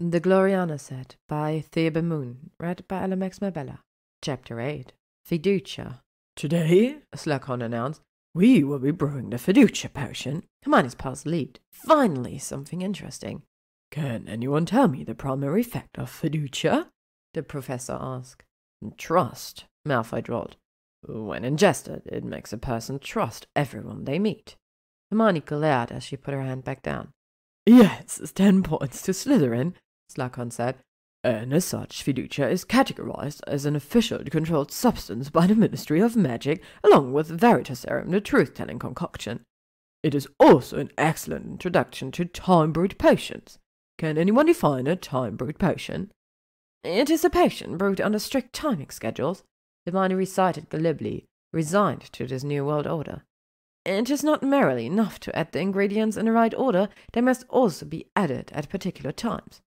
The Gloriana set by ThebeMoon, read by LMX Mabella. Chapter 8. Fiducia. Today, Slughorn announced, we will be brewing the Fiducia potion. Hermione's pulse leaped. Finally, something interesting. Can anyone tell me the primary effect of Fiducia? The professor asked. Trust, Malfoy drawled. When ingested, it makes a person trust everyone they meet. Hermione glared as she put her hand back down. Yes, 10 points to Slytherin, Slughorn said. And as such, Fiducia is categorized as an official controlled substance by the Ministry of Magic, along with Veritaserum, the truth-telling concoction. It is also an excellent introduction to time-brewed potions. Can anyone define a time-brewed potion? It is a potion brewed under strict timing schedules, Hermione recited glibly, resigned to this new world order. It is not merely enough to add the ingredients in the right order, they must also be added at particular times.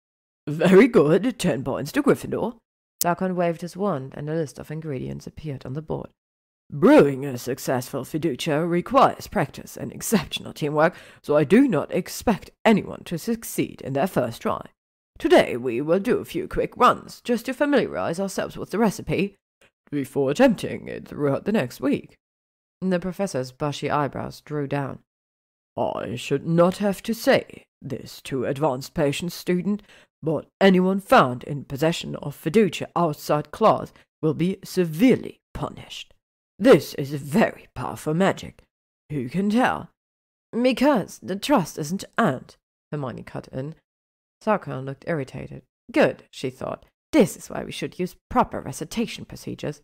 Very good, 10 points to Gryffindor. Slughorn waved his wand, and a list of ingredients appeared on the board. Brewing a successful Fiducia requires practice and exceptional teamwork, so I do not expect anyone to succeed in their first try. Today we will do a few quick runs, just to familiarize ourselves with the recipe, before attempting it throughout the next week. The professor's bushy eyebrows drew down. I should not have to say this to advanced patients, student, but anyone found in possession of Fiducia outside class will be severely punished. This is very powerful magic. Who can tell? Because the trust isn't earned, Hermione cut in. Slughorn looked irritated. Good, she thought. This is why we should use proper recitation procedures.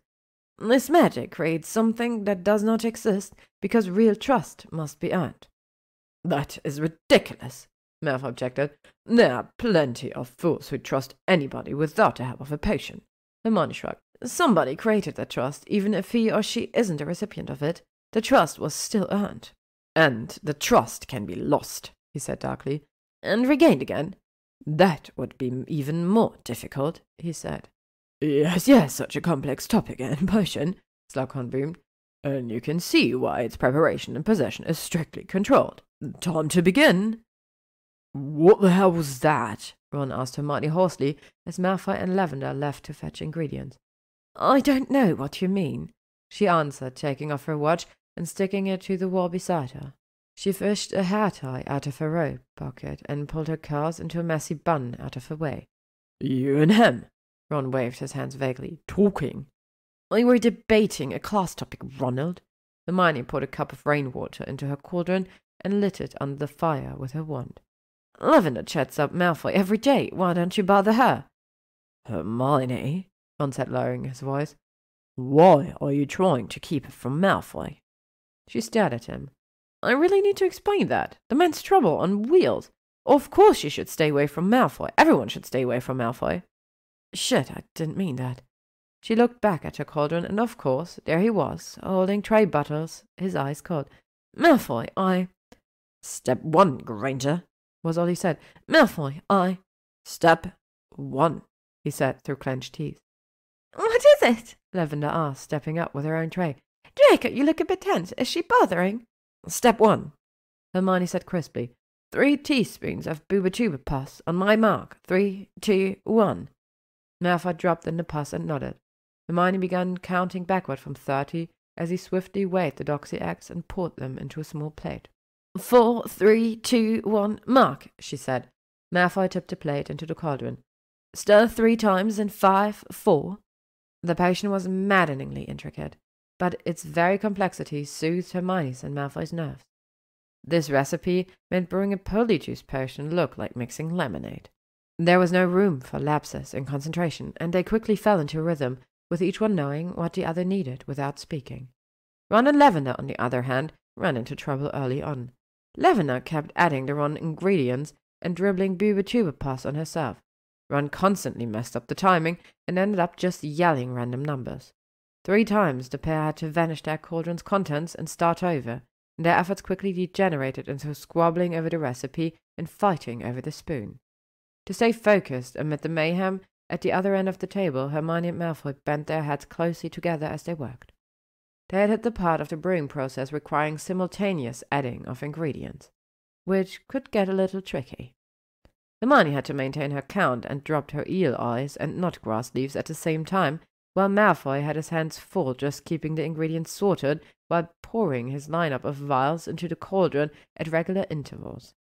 This magic creates something that does not exist because real trust must be earned. That is ridiculous, Malfoy objected. There are plenty of fools who trust anybody without the help of a potion. Hermione shrugged. Somebody created that trust, even if he or she isn't a recipient of it. The trust was still earned. And the trust can be lost, he said darkly. And regained again. That would be even more difficult, he said. Yes, such a complex topic and potion, Slughorn boomed. And you can see why its preparation and possession is strictly controlled. Time to begin. What the hell was that? Ron asked Hermione hoarsely as Malfoy and Lavender left to fetch ingredients. I don't know what you mean, she answered, taking off her watch and sticking it to the wall beside her. She fished a hair tie out of her robe pocket and pulled her curls into a messy bun out of her way. You and him, Ron waved his hands vaguely, talking. We were debating a class topic, Ronald. Hermione poured a cup of rainwater into her cauldron and lit it under the fire with her wand. Lavender chats up Malfoy every day. Why don't you bother her? Hermione, Ron said, lowering his voice. Why are you trying to keep it from Malfoy? She stared at him. I really need to explain that. The man's trouble on wheels. Of course you should stay away from Malfoy. Everyone should stay away from Malfoy. Shit, I didn't mean that. She looked back at her cauldron, and of course, there he was, holding tray bottles, his eyes cold. Malfoy, I... Step 1, Granger, was all he said. Malfoy, I... Step 1, he said through clenched teeth. What is it? Lavender asked, stepping up with her own tray. Draco, you look a bit tense. Is she bothering? Step 1, Hermione said crisply. 3 teaspoons of booba-tuba pus on my mark. 3, 2, 1. Malfoy dropped in the pus and nodded. Hermione began counting backward from 30 as he swiftly weighed the doxy eggs and poured them into a small plate. 4, 3, 2, 1, mark, she said. Malfoy tipped the plate into the cauldron. Stir 3 times in 5, 4. The potion was maddeningly intricate, but its very complexity soothed Hermione's and Malfoy's nerves. This recipe meant brewing a polyjuice potion looked like mixing lemonade. There was no room for lapses in concentration, and they quickly fell into a rhythm, with each one knowing what the other needed without speaking. Ron and Lavender, on the other hand, ran into trouble early on. Lavender kept adding the wrong ingredients and dribbling booba-tuba pus on herself. Ron constantly messed up the timing and ended up just yelling random numbers. 3 times the pair had to vanish their cauldron's contents and start over, and their efforts quickly degenerated into squabbling over the recipe and fighting over the spoon. To stay focused amid the mayhem, at the other end of the table, Hermione and Malfoy bent their heads closely together as they worked. They had hit the part of the brewing process requiring simultaneous adding of ingredients, which could get a little tricky. Hermione had to maintain her count and dropped her eel eyes and not grass leaves at the same time, while Malfoy had his hands full just keeping the ingredients sorted while pouring his lineup of vials into the cauldron at regular intervals.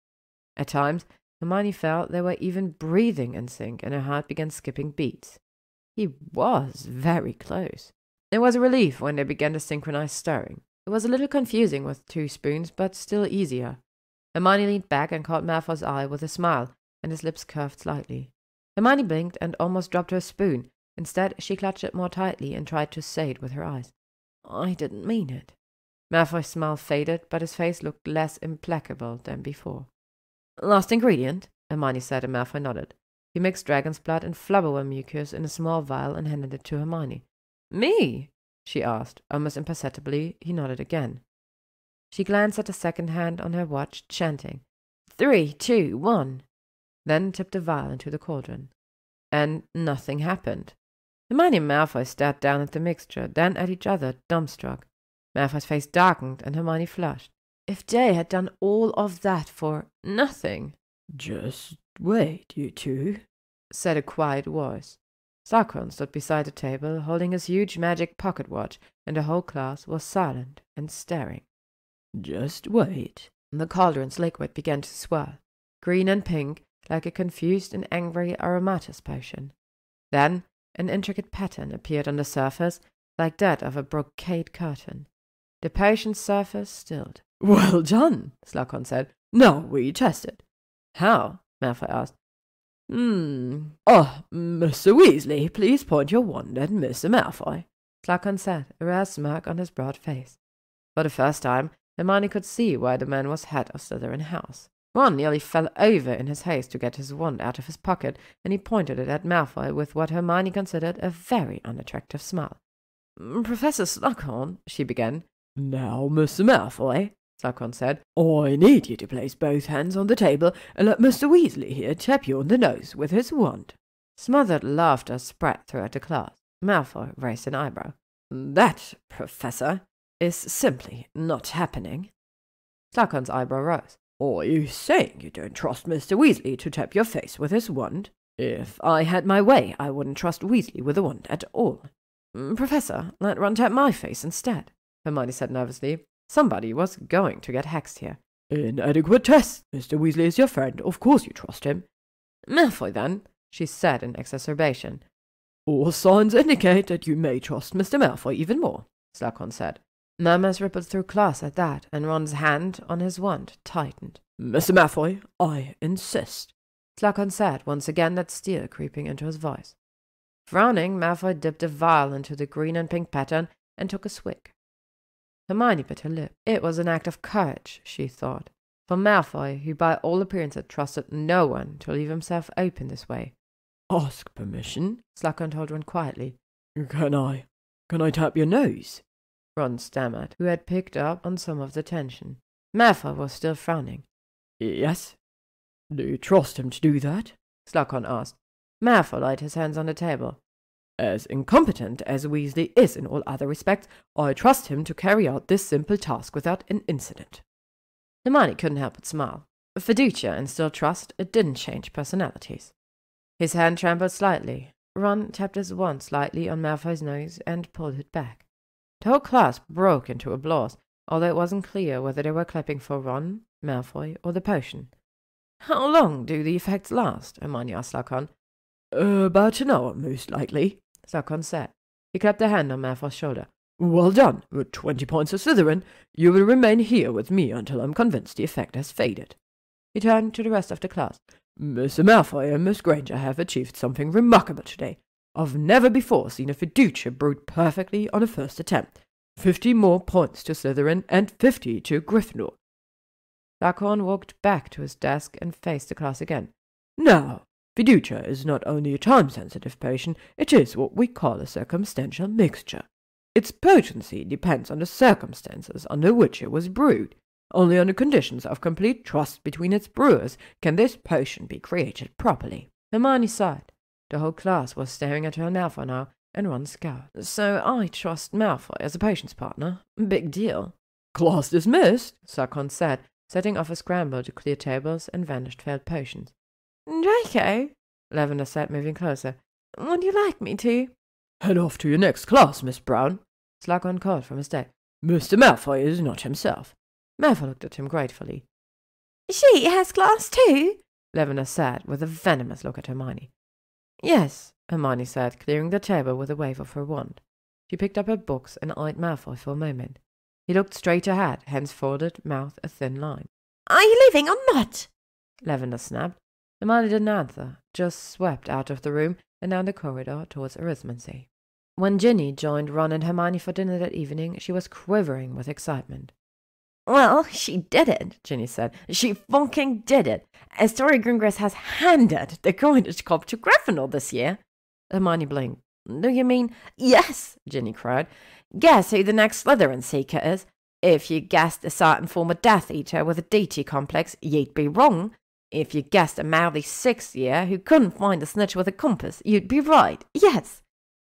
At times, Hermione felt they were even breathing in sync, and her heart began skipping beats. He was very close. It was a relief when they began the synchronized stirring. It was a little confusing with 2 spoons, but still easier. Hermione leaned back and caught Malfoy's eye with a smile, and his lips curved slightly. Hermione blinked and almost dropped her spoon. Instead, she clutched it more tightly and tried to say it with her eyes. "I didn't mean it." Malfoy's smile faded, but his face looked less implacable than before. "Last ingredient," Hermione said, and Malfoy nodded. He mixed dragon's blood and flubberworm mucus in a small vial and handed it to Hermione. "Me?" she asked. Almost imperceptibly, he nodded again. She glanced at the second hand on her watch, chanting, 3, 2, 1, then tipped the vial into the cauldron. And nothing happened. Hermione and Malfoy stared down at the mixture, then at each other, dumbstruck. Malfoy's face darkened, and Hermione flushed. If they had done all of that for nothing. "Just wait, you two," said a quiet voice. Slughorn stood beside the table, holding his huge magic pocket watch, and the whole class was silent and staring. "Just wait." The cauldron's liquid began to swirl, green and pink, like a confused and angry aromatis potion. Then an intricate pattern appeared on the surface, like that of a brocade curtain. The potion's surface stilled. "Well done," Slughorn said. "Now we test it." "How?" Malfoy asked. Mr. Weasley, please point your wand at Mr. Malfoy," Slughorn said, a rare smirk on his broad face. For the first time, Hermione could see why the man was head of Slytherin House. Ron nearly fell over in his haste to get his wand out of his pocket, and he pointed it at Malfoy with what Hermione considered a very unattractive smile. "Professor Slughorn," she began. "Now, Mr. Malfoy," Slughorn said, "I need you to place both hands on the table and let Mr. Weasley here tap you on the nose with his wand." Smothered laughter spread throughout the class. Malfoy raised an eyebrow. "That, Professor, is simply not happening." Slughorn's eyebrow rose. "Are you saying you don't trust Mr. Weasley to tap your face with his wand?" "If I had my way, I wouldn't trust Weasley with a wand at all." "Professor, let Ron tap my face instead," Hermione said nervously. Somebody was going to get hexed here. "Inadequate test. Mr. Weasley is your friend. Of course you trust him." "Malfoy, then," she said in exacerbation. "All signs indicate that you may trust Mr. Malfoy even more," Slughorn said. Murmurs rippled through class at that, and Ron's hand on his wand tightened. "Mr. Malfoy, I insist," Slughorn said, once again that steel creeping into his voice. Frowning, Malfoy dipped a vial into the green and pink pattern and took a swig. Hermione bit her lip. It was an act of courage, she thought, for Malfoy, who by all appearance had trusted no one to leave himself open this way. "Ask permission," Slughorn told Ron quietly. Can I tap your nose?" Ron stammered, who had picked up on some of the tension. Malfoy was still frowning. "Yes. Do you trust him to do that?" Slughorn asked. Malfoy laid his hands on the table. "As incompetent as Weasley is in all other respects, I trust him to carry out this simple task without an incident." Hermione couldn't help but smile. Fiducia and still trust, it didn't change personalities. His hand trembled slightly. Ron tapped his wand slightly on Malfoy's nose and pulled it back. The whole class broke into applause, although it wasn't clear whether they were clapping for Ron, Malfoy, or the potion. "How long do the effects last?" Hermione asked Slughorn. "About an hour, most likely," Slughorn said. He clapped a hand on Malfoy's shoulder. "Well done. With 20 points of Slytherin, you will remain here with me until I'm convinced the effect has faded." He turned to the rest of the class. "Mr. Malfoy and Miss Granger have achieved something remarkable today. I've never before seen a Fiducia brewed perfectly on a first attempt. 50 more points to Slytherin and 50 to Gryffindor." Slughorn walked back to his desk and faced the class again. "Now, Fiducia is not only a time-sensitive potion, it is what we call a circumstantial mixture. Its potency depends on the circumstances under which it was brewed. Only under conditions of complete trust between its brewers can this potion be created properly." Hermione sighed. The whole class was staring at her and Malfoy now, and Ron scowled. "So I trust Malfoy as a potions partner? Big deal." "Class dismissed," Slughorn said, setting off a scramble to clear tables and vanished failed potions. Draco, Lavender said, moving closer. Would you like me to? Head off to your next class, Miss Brown, Slughorn called from his deck. Mr. Malfoy is not himself. Malfoy looked at him gratefully. She has class too? Lavender said, with a venomous look at Hermione. Yes, Hermione said, clearing the table with a wave of her wand. She picked up her books and eyed Malfoy for a moment. He looked straight ahead, hands folded, mouth a thin line. Are you leaving or not? Lavender snapped. Hermione didn't answer, just swept out of the room and down the corridor towards Arithmancy. When Ginny joined Ron and Hermione for dinner that evening, she was quivering with excitement. Well, she did it, Ginny said. She fucking did it. Astoria Greengrass has handed the Quidditch Cup to Gryffindor this year. Hermione blinked. Do you mean? Yes, Ginny cried. Guess who the next Slytherin Seeker is? If you guessed a certain former Death Eater with a deity complex, you'd be wrong. If you guessed a mouthy sixth year who couldn't find a snitch with a compass, you'd be right. Yes.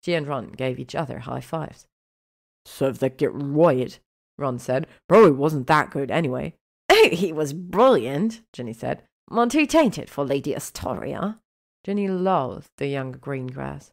She and Ron gave each other high fives. Serve that git right, Ron said. Probably wasn't that good anyway. Oh, he was brilliant, Ginny said. Not too tainted for Lady Astoria. Ginny loathed the younger Greengrass.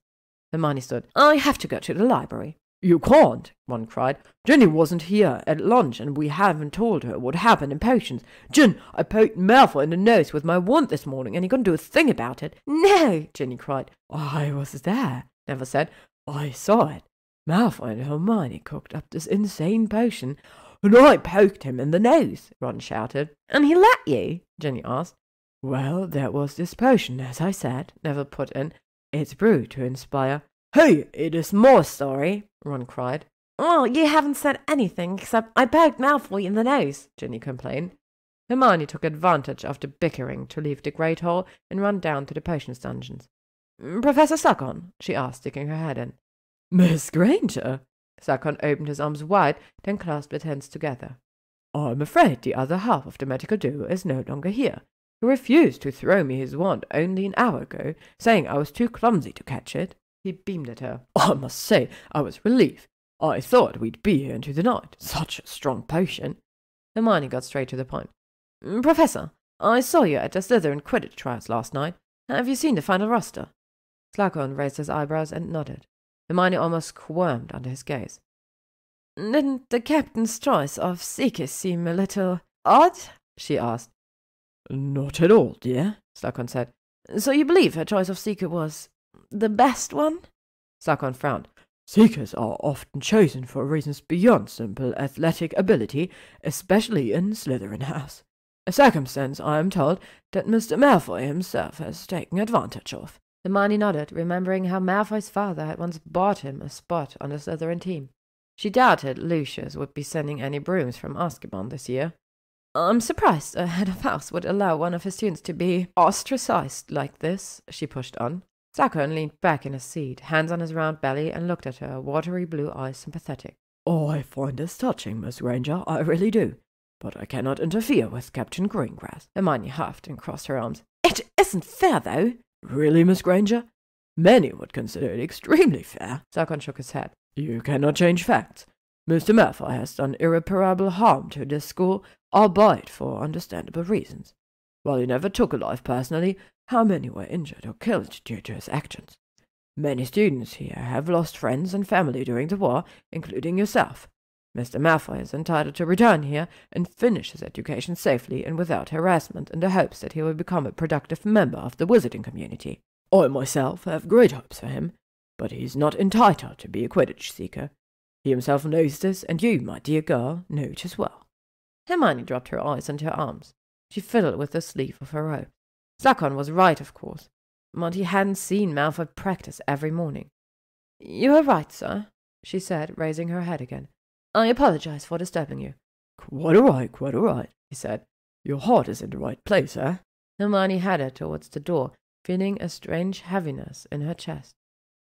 Hermione stood. I have to go to the library. You can't, Ron cried. Ginny wasn't here at lunch, and we haven't told her what happened in potions. Gin, I poked Malfoy in the nose with my wand this morning, and he couldn't do a thing about it. No, Ginny cried. I was there, Neville said. I saw it. Malfoy and Hermione cooked up this insane potion, and I poked him in the nose, Ron shouted. And he let you? Ginny asked. Well, there was this potion, as I said, Neville put in. It's brewed to inspire. Hey, it is more story, Ron cried. Well, you haven't said anything except I poked Malfoy in the nose, Ginny complained. Hermione took advantage of the bickering to leave the Great Hall and run down to the potions dungeons. Professor Slughorn? She asked, sticking her head in. Miss Granger? Slughorn opened his arms wide, then clasped his hands together. I'm afraid the other half of the medical duo is no longer here. He refused to throw me his wand only an hour ago, saying I was too clumsy to catch it. He beamed at her. I must say, I was relieved. I thought we'd be here into the night. Such a strong potion. Hermione got straight to the point. Professor, I saw you at the Slytherin Quidditch trials last night. Have you seen the final roster? Slughorn raised his eyebrows and nodded. Hermione almost squirmed under his gaze. Didn't the captain's choice of Seekers seem a little odd? She asked. Not at all, dear, Slughorn said. So you believe her choice of Seeker was the best one? Slughorn frowned. Seekers are often chosen for reasons beyond simple athletic ability, especially in Slytherin House. A circumstance, I am told, that Mr. Malfoy himself has taken advantage of. Hermione nodded, remembering how Malfoy's father had once bought him a spot on the Slytherin team. She doubted Lucius would be sending any brooms from Azkaban this year. I'm surprised a head of house would allow one of his students to be ostracized like this, she pushed on. Slughorn leaned back in his seat, hands on his round belly, and looked at her, watery blue eyes sympathetic. Oh, I find this touching, Miss Granger, I really do. But I cannot interfere with Captain Greengrass. Hermione huffed and crossed her arms. It isn't fair, though. Really, Miss Granger? Many would consider it extremely fair. Slughorn shook his head. You cannot change facts. Mr. Malfoy has done irreparable harm to this school, albeit for understandable reasons. While he never took a life personally, how many were injured or killed due to his actions? Many students here have lost friends and family during the war, including yourself. Mr. Malfoy is entitled to return here and finish his education safely and without harassment in the hopes that he will become a productive member of the wizarding community. I myself have great hopes for him, but he is not entitled to be a Quidditch seeker. He himself knows this, and you, my dear girl, know it as well. Hermione dropped her eyes into her arms. She fiddled with the sleeve of her robe. Slughorn was right, of course, but he hadn't seen Malfoy practice every morning. You are right, sir, she said, raising her head again. I apologize for disturbing you. Quite all right, he said. Your heart is in the right place, eh? Hermione headed towards the door, feeling a strange heaviness in her chest.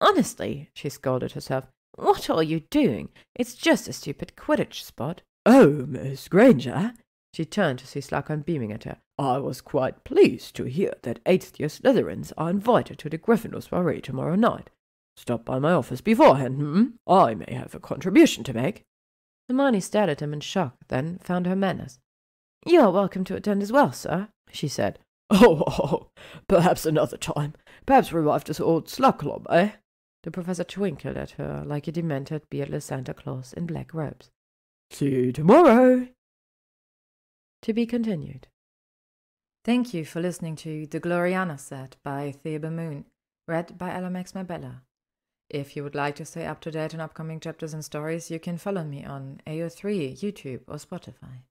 Honestly, she scolded herself, what are you doing? It's just a stupid Quidditch spot. Oh, Miss Granger. She turned to see Slughorn beaming at her. I was quite pleased to hear that 8th-year Slytherins are invited to the Gryffindor soiree tomorrow night. Stop by my office beforehand, I may have a contribution to make. Hermione stared at him in shock, then found her manners. You are welcome to attend as well, sir, she said. Oh, perhaps another time. Perhaps revive this old slug club, eh? The professor twinkled at her like a demented, beardless Santa Claus in black robes. See you tomorrow. To be continued. Thank you for listening to The Gloriana Set by ThebeMoon, read by Alamax Mabella. If you would like to stay up to date on upcoming chapters and stories, you can follow me on AO3, YouTube, or Spotify.